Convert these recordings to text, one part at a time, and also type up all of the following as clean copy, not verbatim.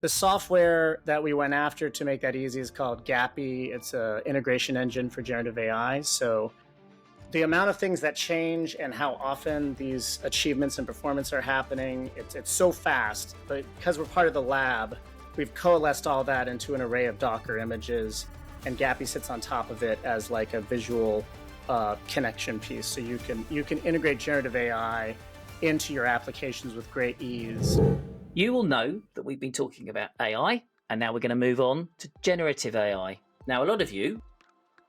The software that we went after to make that easy is called Gapi. It's an integration engine for generative AI. So the amount of things that change and how often these achievements and performance are happening, it's so fast. But because we're part of the lab, we've coalesced all that into an array of Docker images, and Gapi sits on top of it as like a visual connection piece. So you can integrate generative AI into your applications with great ease. You will know that we've been talking about AI, and now we're going to move on to generative AI. Now, a lot of you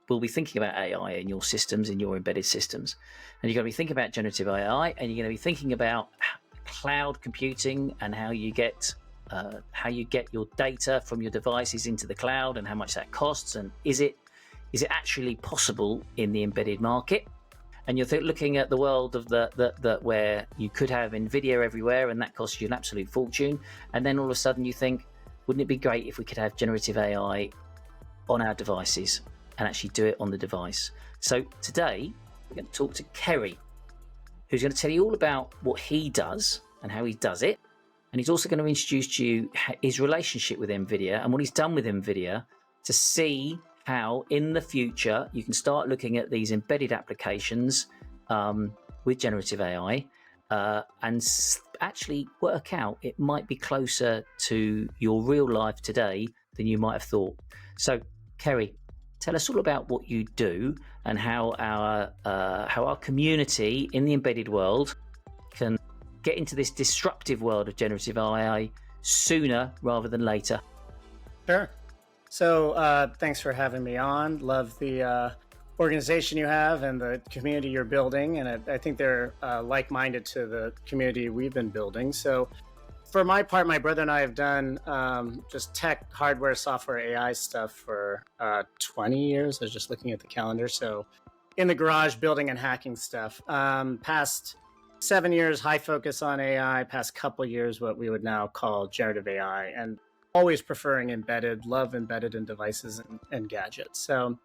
will be thinking about AI in your systems, in your embedded systems, and you're going to be thinking about generative AI, and you're going to be thinking about cloud computing and how you get your data from your devices into the cloud and how much that costs, and is it actually possible in the embedded market? And you're looking at the world of the where you could have Nvidia everywhere, and that costs you an absolute fortune. And then all of a sudden you think, wouldn't it be great if we could have generative AI on our devices and actually do it on the device? So today we're going to talk to Kerry, who's going to tell you all about what he does and how he does it. And he's also going to introduce to you his relationship with Nvidia and what he's done with Nvidia to see how in the future you can start looking at these embedded applications with generative AI and actually work out it might be closer to your real life today than you might have thought. So, Kerry, tell us all about what you do and how our community in the embedded world can get into this disruptive world of generative AI sooner rather than later. Sure. So thanks for having me on. Love the organization you have and the community you're building. And I think they're like-minded to the community we've been building. So for my part, my brother and I have done just tech, hardware, software, AI stuff for 20 years. I was just looking at the calendar. So in the garage, building and hacking stuff. Past 7 years, high focus on AI. Past couple years, what we would now call generative AI. And always preferring embedded, love embedded in devices and gadgets. So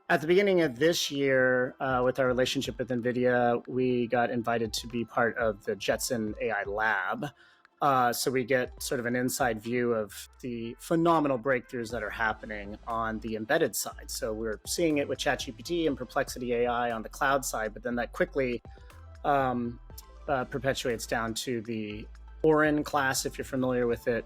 at the beginning of this year, with our relationship with Nvidia, we got invited to be part of the Jetson AI Lab. So we get sort of an inside view of the phenomenal breakthroughs that are happening on the embedded side. So we're seeing it with ChatGPT and Perplexity AI on the cloud side, but then that quickly perpetuates down to the Orin class, if you're familiar with it,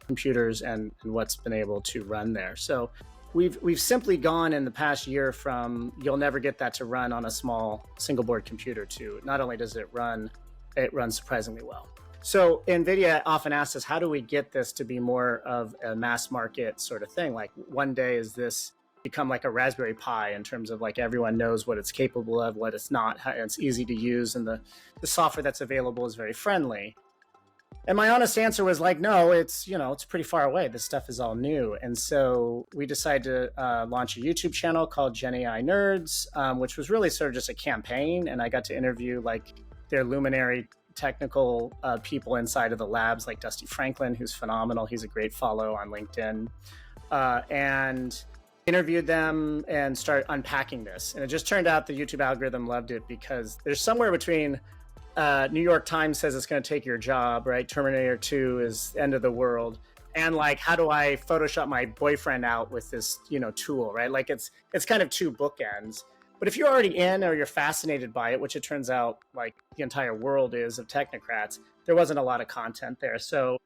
computers and what's been able to run there. So we've simply gone in the past year from you'll never get that to run on a small single board computer to not only does it runs surprisingly well. So NVIDIA often asks us, how do we get this to be more of a mass market sort of thing? Like one day, is this become like a Raspberry Pi in terms of like everyone knows what it's capable of, what it's not, how it's easy to use, and the software that's available is very friendly? And my honest answer was like, no, it's pretty far away. This stuff is all new. And so we decided to launch a YouTube channel called GenAI Nerds, which was really sort of just a campaign. And I got to interview like their luminary technical people inside of the labs, like Dusty Franklin, who's phenomenal. He's a great follow on LinkedIn, and interviewed them and start unpacking this. And it just turned out the YouTube algorithm loved it because there's somewhere between New York Times says it's going to take your job, right? Terminator 2 is end of the world. And like, how do I Photoshop my boyfriend out with this, tool, right? Like it's kind of two bookends. But if you're already in or you're fascinated by it, which it turns out like the entire world is of technocrats, there wasn't a lot of content there. So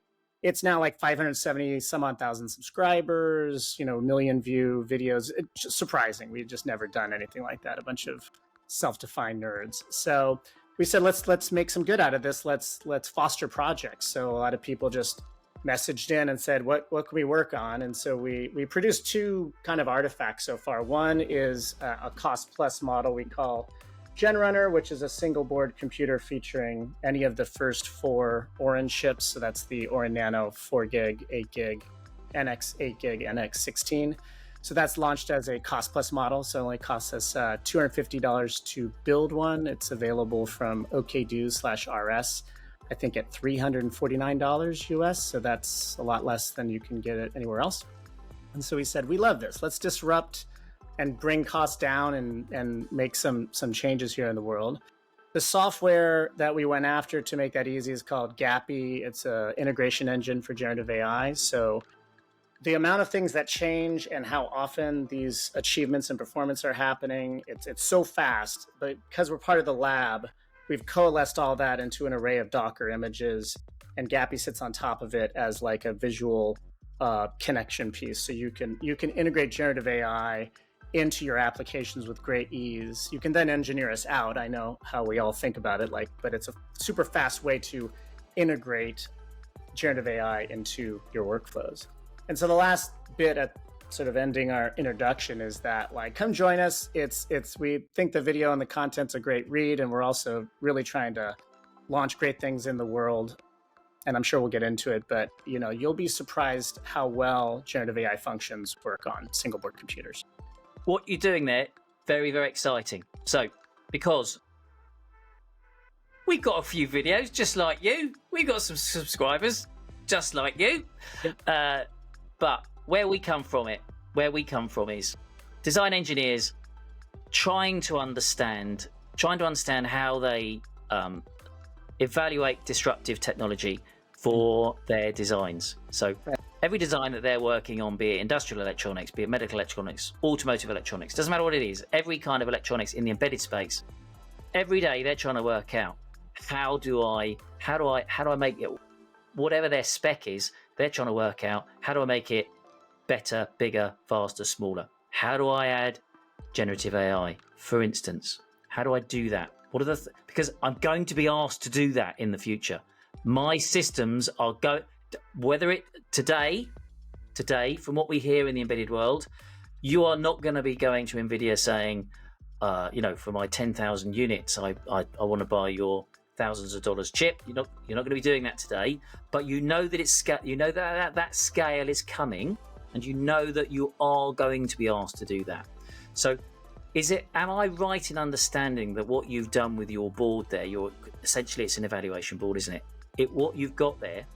it's now like 570 some odd thousand subscribers, million view videos. It's just surprising. We've just never done anything like that. A bunch of self-defined nerds. So we said, let's make some good out of this. Let's foster projects. So a lot of people just messaged in and said, what can we work on? And so we produced two kind of artifacts so far. One is a cost plus model we call GenRunner, which is a single board computer featuring any of the first 4 Orin chips. So that's the Orin Nano 4 gig, 8 gig, NX 8 gig, NX 16. So that's launched as a cost plus model. So it only costs us $250 to build one. It's available from OKDo/RS, I think at $349 US. So that's a lot less than you can get it anywhere else. And so we said, we love this. Let's disrupt and bring costs down and make some changes here in the world. The software that we went after to make that easy is called Gapi. It's an integration engine for generative AI. So the amount of things that change and how often these achievements and performance are happening, it's so fast. But because we're part of the lab, we've coalesced all that into an array of Docker images, and Gapi sits on top of it as like a visual connection piece. So you can integrate generative AI into your applications with great ease. You can then engineer us out. I know how we all think about it, but it's a super fast way to integrate generative AI into your workflows. And so the last bit at sort of ending our introduction is that, come join us. We think the video and the content's a great read, and we're also really trying to launch great things in the world. And I'm sure we'll get into it, but you'll be surprised how well generative AI functions work on single board computers. What you're doing there, very, very exciting. So, because we've got a few videos just like you, we've got some subscribers just like you. Yep. But where we come from is design engineers trying to understand how they evaluate disruptive technology for their designs. So every design that they're working on, be it industrial electronics, be it medical electronics, automotive electronics, doesn't matter what it is, every kind of electronics in the embedded space, every day they're trying to work out how do I make it, whatever their spec is, they're trying to work out how do I make it better, bigger, faster, smaller. How do I add generative AI, for instance? How do I do that? What are because I'm going to be asked to do that in the future. My systems are today, from what we hear in the embedded world, you are not going to be going to Nvidia saying, for my 10,000 units, I want to buy your thousands of dollars chip. You're not going to be doing that today, but you know that that scale is coming, and you know that you are going to be asked to do that. So am I right in understanding that what you've done with your board there, essentially it's an evaluation board, isn't it? What you've got there,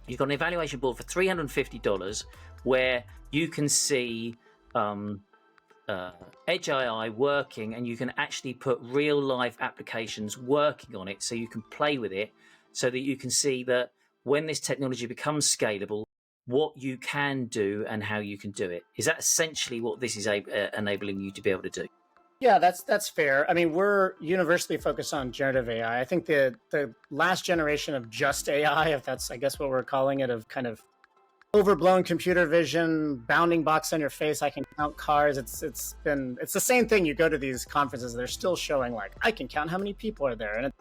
you've got an evaluation board for $350 where you can see Edge AI working, and you can actually put real life applications working on it, so you can play with it, so that you can see that when this technology becomes scalable, what you can do and how you can do it. Is that essentially what this is enabling you to be able to do? Yeah, that's fair. I mean, we're universally focused on generative AI. I think the last generation of just AI, if that's, I guess, what we're calling it, of kind of overblown computer vision, bounding box on your face, I can count cars. It's the same thing. You go to these conferences, they're still showing I can count how many people are there. And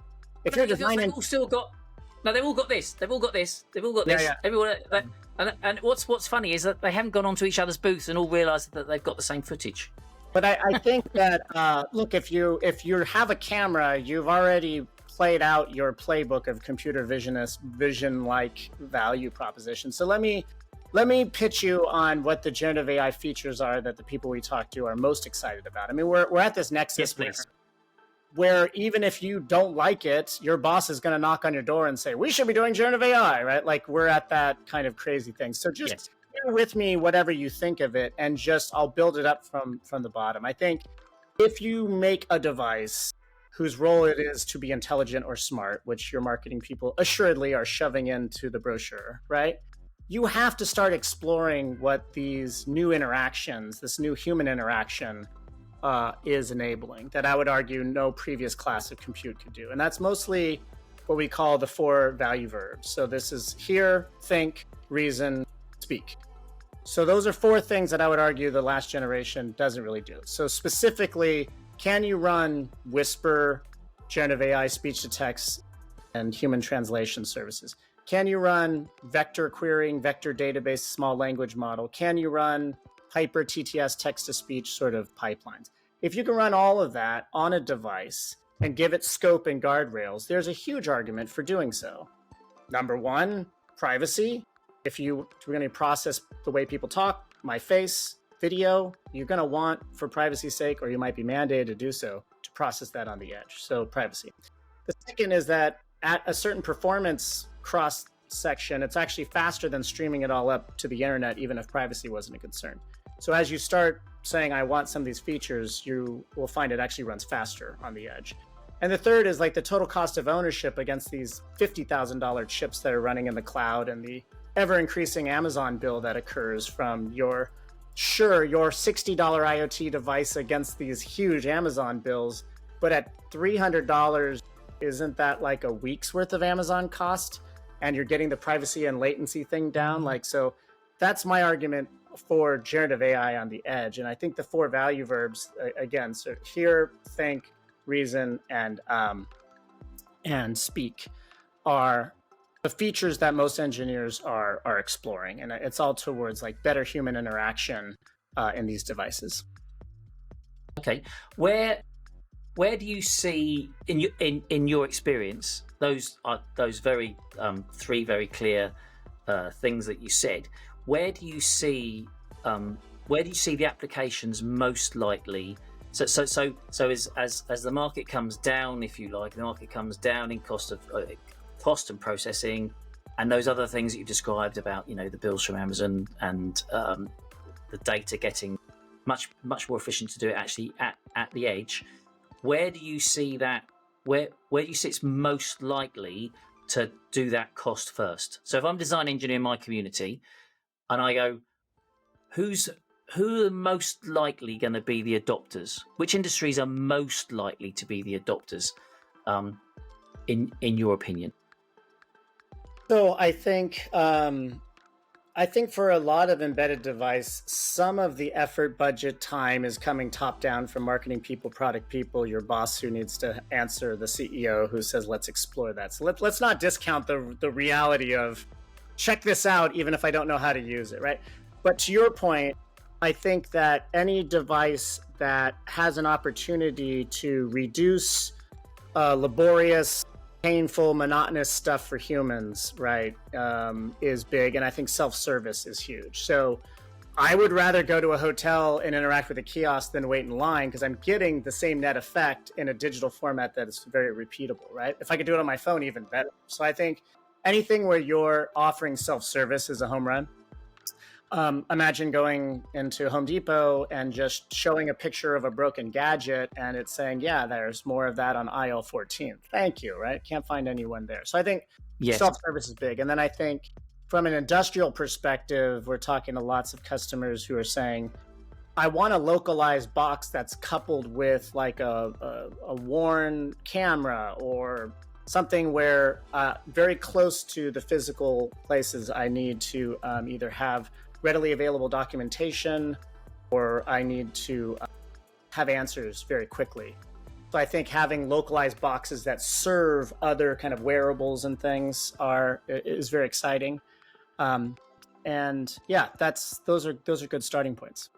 if you're designing, they've all got this. They've all got this. Yeah. Everyone. And what's funny is that they haven't gone onto each other's booths and all realised that they've got the same footage. But I think that look, if you have a camera, you've already played out your playbook of computer vision-like value proposition. So let me pitch you on what the generative AI features are that the people we talk to are most excited about. I mean, we're at this nexus where even if you don't like it, your boss is going to knock on your door and say, we should be doing generative AI, right? We're at that kind of crazy thing. So just share with me whatever you think of it, and I'll build it up from the bottom. I think if you make a device whose role it is to be intelligent or smart, which your marketing people assuredly are shoving into the brochure, right? You have to start exploring what these new interactions, this new human interaction, is enabling, that I would argue no previous class of compute could do. And that's mostly what we call the 4 value verbs. So this is hear, think, reason, speak. So those are 4 things that I would argue the last generation doesn't really do. So specifically, can you run Whisper, generative AI, speech to text, and human translation services? Can you run vector querying, vector database, small language model? Can you run Hyper TTS text-to-speech sort of pipelines? If you can run all of that on a device and give it scope and guardrails, there's a huge argument for doing so. Number 1, privacy. If we're going to process the way people talk, my face, video, you're going to want, for privacy's sake, or you might be mandated to do so, to process that on the edge. So privacy. The second is that at a certain performance cross section, it's actually faster than streaming it all up to the internet, even if privacy wasn't a concern. So as you start saying, I want some of these features, you will find it actually runs faster on the edge. And the third is like the total cost of ownership against these $50,000 chips that are running in the cloud, and the ever increasing Amazon bill that occurs from your $60 IoT device against these huge Amazon bills. But at $300, isn't that like a week's worth of Amazon cost? And you're getting the privacy and latency thing down. Like, so that's my argument for generative AI on the edge. And I think the 4 value verbs, again, so hear, think, reason, and speak are the features that most engineers are exploring. And it's all towards like better human interaction in these devices. Okay. Where do you see in your experience those very 3 very clear things that you said? Where do you see the applications most likely? So as the market comes down, if you like, the market comes down in cost and processing, and those other things that you described about, the bills from Amazon and the data getting much more efficient to do it actually at the edge. Where do you see that? Where do you see it's most likely to do that cost first? So if I'm design engineer in my community, and I go, who are most likely going to be the adopters? Which industries are most likely to be the adopters, in your opinion? So I think for a lot of embedded device, some of the effort, budget, time is coming top down from marketing people, product people, your boss who needs to answer the CEO who says, let's explore that. So let's not discount the reality of check this out, even if I don't know how to use it, right? But to your point, I think that any device that has an opportunity to reduce laborious, painful, monotonous stuff for humans, right, is big. And I think self-service is huge. So I would rather go to a hotel and interact with a kiosk than wait in line, because I'm getting the same net effect in a digital format that is very repeatable, right? If I could do it on my phone, even better. So I think anything where you're offering self-service is a home run. Imagine going into Home Depot and just showing a picture of a broken gadget and it's saying, yeah, there's more of that on aisle 14. Thank you, right? Can't find anyone there. So I think self-service is big. And then I think from an industrial perspective, we're talking to lots of customers who are saying, I want a localized box that's coupled with like a worn camera or something where very close to the physical places I need to either have readily available documentation or I need to have answers very quickly. So I think having localized boxes that serve other kind of wearables and things is very exciting. And yeah, those are good starting points.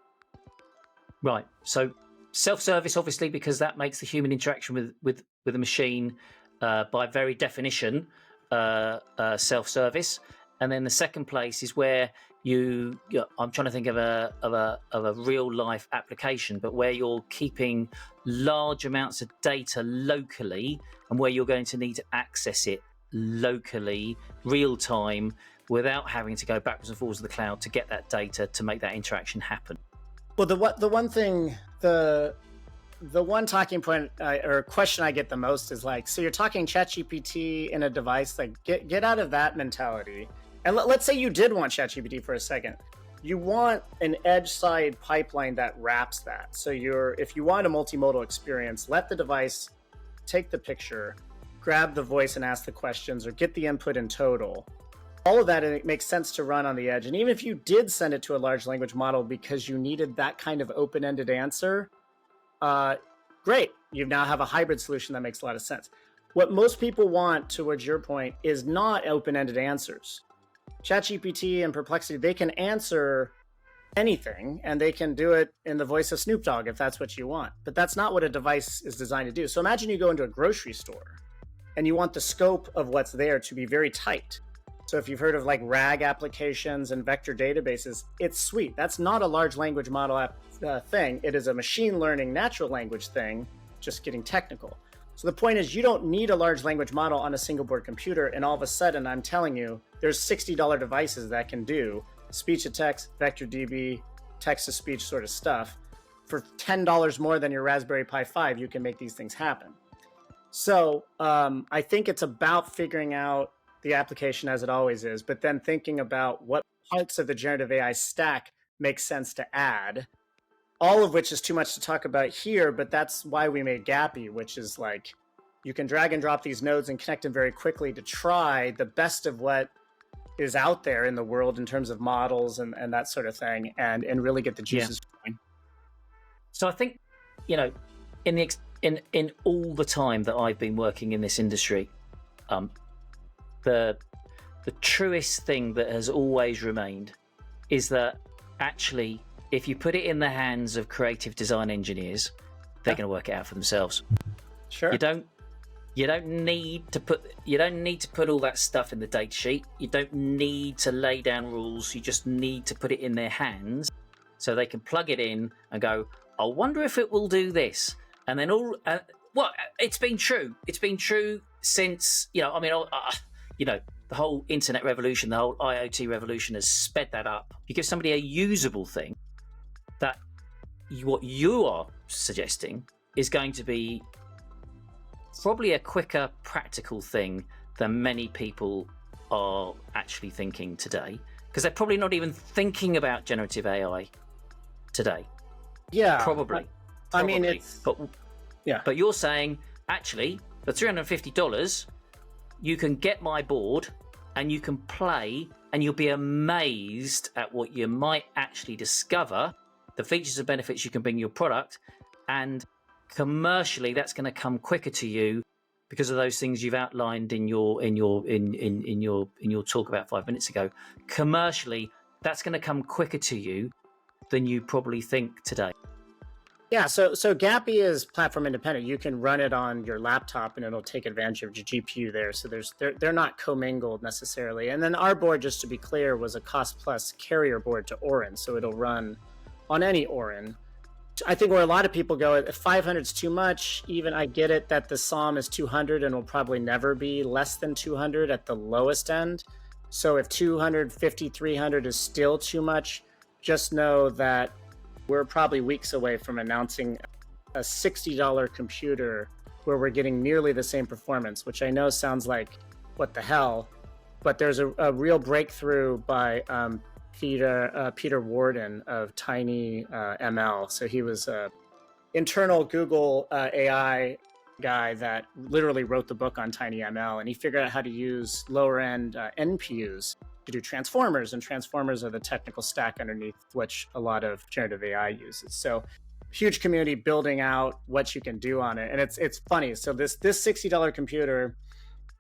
Right. So self-service, obviously, because that makes the human interaction with a machine by very definition self-service. And then the second place is where I'm trying to think of a real life application, but where you're keeping large amounts of data locally and where you're going to need to access it locally, real time, without having to go backwards and forwards to the cloud to get that data to make that interaction happen. Well, the one talking point or question I get the most is like, so you're talking ChatGPT in a device, like get out of that mentality. And let's say you did want ChatGPT for a second. You want an edge side pipeline that wraps that. So if you want a multimodal experience, let the device take the picture, grab the voice and ask the questions, or get the input in total. All of that, it makes sense to run on the edge. And even if you did send it to a large language model because you needed that kind of open-ended answer, great. You now have a hybrid solution that makes a lot of sense. What most people want, towards your point, is not open-ended answers. ChatGPT and Perplexity, they can answer anything and they can do it in the voice of Snoop Dogg if that's what you want. But that's not what a device is designed to do. So imagine you go into a grocery store and you want the scope of what's there to be very tight. So if you've heard of like RAG applications and vector databases, it's sweet. That's not a large language model thing. It is a machine learning natural language thing, just getting technical. So the point is, you don't need a large language model on a single board computer. And all of a sudden, I'm telling you, there's $60 devices that can do speech to text, vector DB, text to speech sort of stuff. For $10 more than your Raspberry Pi 5, you can make these things happen. So I think it's about figuring out the application as it always is, but then thinking about what parts of the generative AI stack make sense to add, all of which is too much to talk about here, but that's why we made Gapi, which is like you can drag and drop these nodes and connect them very quickly to try the best of what is out there in the world in terms of models and that sort of thing, and really get the juices going. So I think, you know, in all the time that I've been working in this industry, the truest thing that has always remained is that actually, if you put it in the hands of creative design engineers, they're going to work it out for themselves. Sure. You don't need to put all that stuff in the data sheet. You don't need to lay down rules. You just need to put it in their hands so they can plug it in and go, I wonder if it will do this. And then it's been true. It's been true since, the whole internet revolution, the whole IoT revolution has sped that up. You give somebody a usable thing that what you are suggesting is going to be probably a quicker practical thing than many people are actually thinking today, because they're probably not even thinking about generative AI today. Yeah, probably. I mean, but you're saying actually for $350 you can get my board and you can play and you'll be amazed at what you might actually discover, the features and benefits you can bring your product, and commercially that's going to come quicker to you because of those things you've outlined in your talk about 5 minutes ago. Commercially, that's going to come quicker to you than you probably think today. Yeah, so Gapi is platform independent. You can run it on your laptop and it'll take advantage of your GPU there. So they're not commingled necessarily. And then our board, just to be clear, was a cost plus carrier board to Orin. So it'll run on any Orin. I think where a lot of people go, if 500 is too much, even I get it that the SOM is 200 and will probably never be less than 200 at the lowest end. So if 250, 300 is still too much, just know that we're probably weeks away from announcing a $60 computer where we're getting nearly the same performance, which I know sounds like, what the hell? But there's a real breakthrough by Peter Warden of TinyML. So he was an internal Google AI guy that literally wrote the book on TinyML, and he figured out how to use lower end NPUs to do transformers, and transformers are the technical stack underneath which a lot of generative AI uses. So huge community building out what you can do on it. And it's funny. So this $60 computer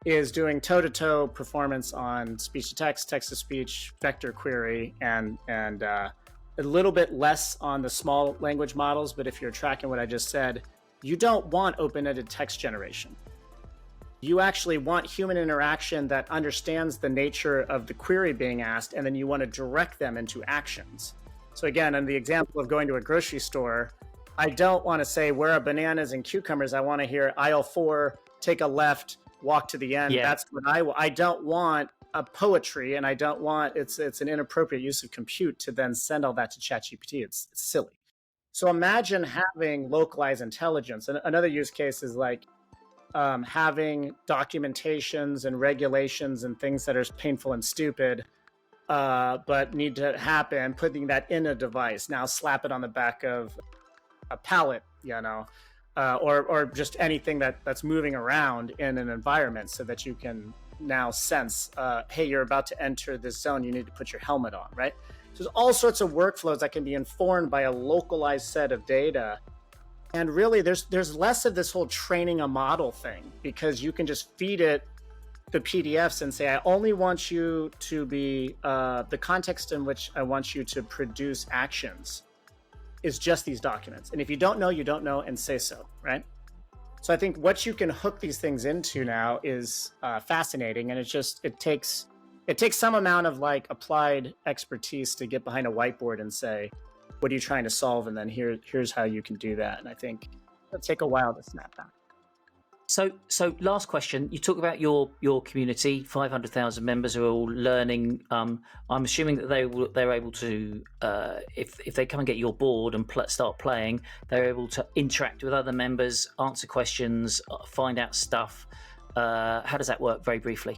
is doing toe-to-toe performance on speech-to-text, text-to-speech, vector query, and a little bit less on the small language models. But if you're tracking what I just said, you don't want open-ended text generation. You actually want human interaction that understands the nature of the query being asked, and then you want to direct them into actions. So again, in the example of going to a grocery store, I don't want to say, where are bananas and cucumbers? I want to hear aisle 4, take a left, walk to the end. Yeah. That's what I don't want a poetry, and I don't want, it's an inappropriate use of compute to then send all that to ChatGPT. It's silly. So imagine having localized intelligence. And another use case is like having documentations and regulations and things that are painful and stupid, but need to happen, putting that in a device. Now slap it on the back of a pallet, or just anything that's moving around in an environment, so that you can now sense, hey, you're about to enter this zone, you need to put your helmet on, right? So there's all sorts of workflows that can be informed by a localized set of data. And really, there's less of this whole training a model thing, because you can just feed it the PDFs and say, I only want you to be, the context in which I want you to produce actions is just these documents. And if you don't know, you don't know, and say so, right? So I think what you can hook these things into now is fascinating. And it takes some amount of like applied expertise to get behind a whiteboard and say, what are you trying to solve? And then here's how you can do that. And I think it'll take a while to snap back. So last question. You talk about your community. 500,000 members are all learning. I'm assuming that they're able to, if they come and get your board and start playing, they're able to interact with other members, answer questions, find out stuff. How does that work? Very briefly.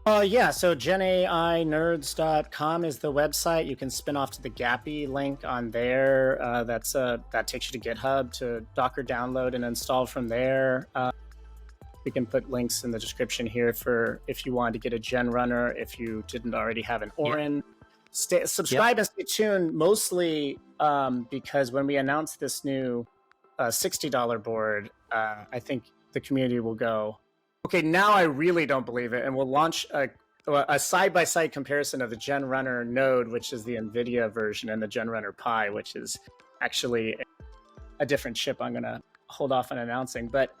Yeah, so GenAINerds.com is the website. You can spin off to the Gapi link on there. That takes you to GitHub to Docker download and install from there. We can put links in the description here for if you wanted to get a GenRunner, if you didn't already have an Orin. Subscribe and stay tuned, mostly because when we announce this new $60 board, I think the community will go, okay, now I really don't believe it. And we'll launch a side-by-side comparison of the GenRunner node, which is the Nvidia version, and the GenRunner Pi, which is actually a different chip I'm going to hold off on announcing. But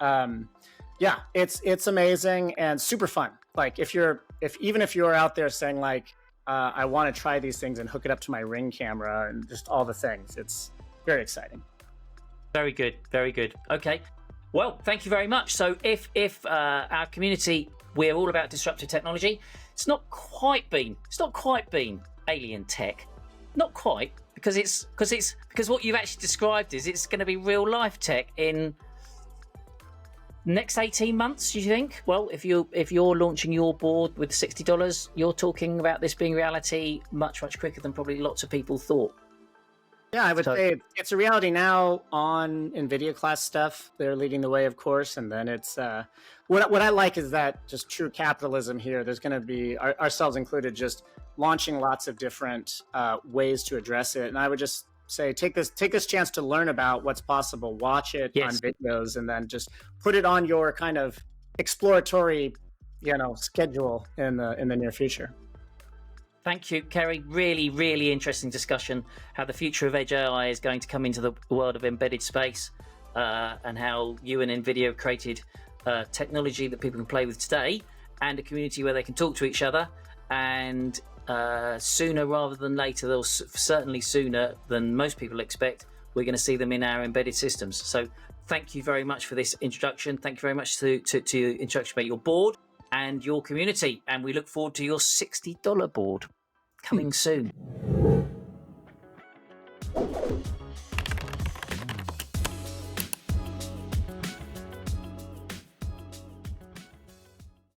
yeah, it's amazing and super fun. Like even if you're out there saying like, I want to try these things and hook it up to my Ring camera and just all the things, it's very exciting. Very good. Very good. Okay. Well, thank you very much. So if our community, we're all about disruptive technology, it's not quite been alien tech. Not quite, because what you've actually described is it's going to be real life tech in next 18 months, you think? Well, if you're launching your board with $60, you're talking about this being reality much quicker than probably lots of people thought. Yeah, I would say it's a reality now on NVIDIA class stuff. They're leading the way, of course. And then it's what I like is that just true capitalism here. There's going to be, ourselves included, just launching lots of different ways to address it. And I would just say, take this chance to learn about what's possible. Watch it on videos, and then just put it on your kind of exploratory, schedule in the near future. Thank you, Kerry. Really, really interesting discussion, how the future of Edge AI is going to come into the world of embedded space, and how you and NVIDIA have created technology that people can play with today, and a community where they can talk to each other. And sooner rather than later, they'll certainly sooner than most people expect, we're going to see them in our embedded systems. So thank you very much for this introduction. Thank you very much to introduction about your board and your community, and we look forward to your $60 board coming soon.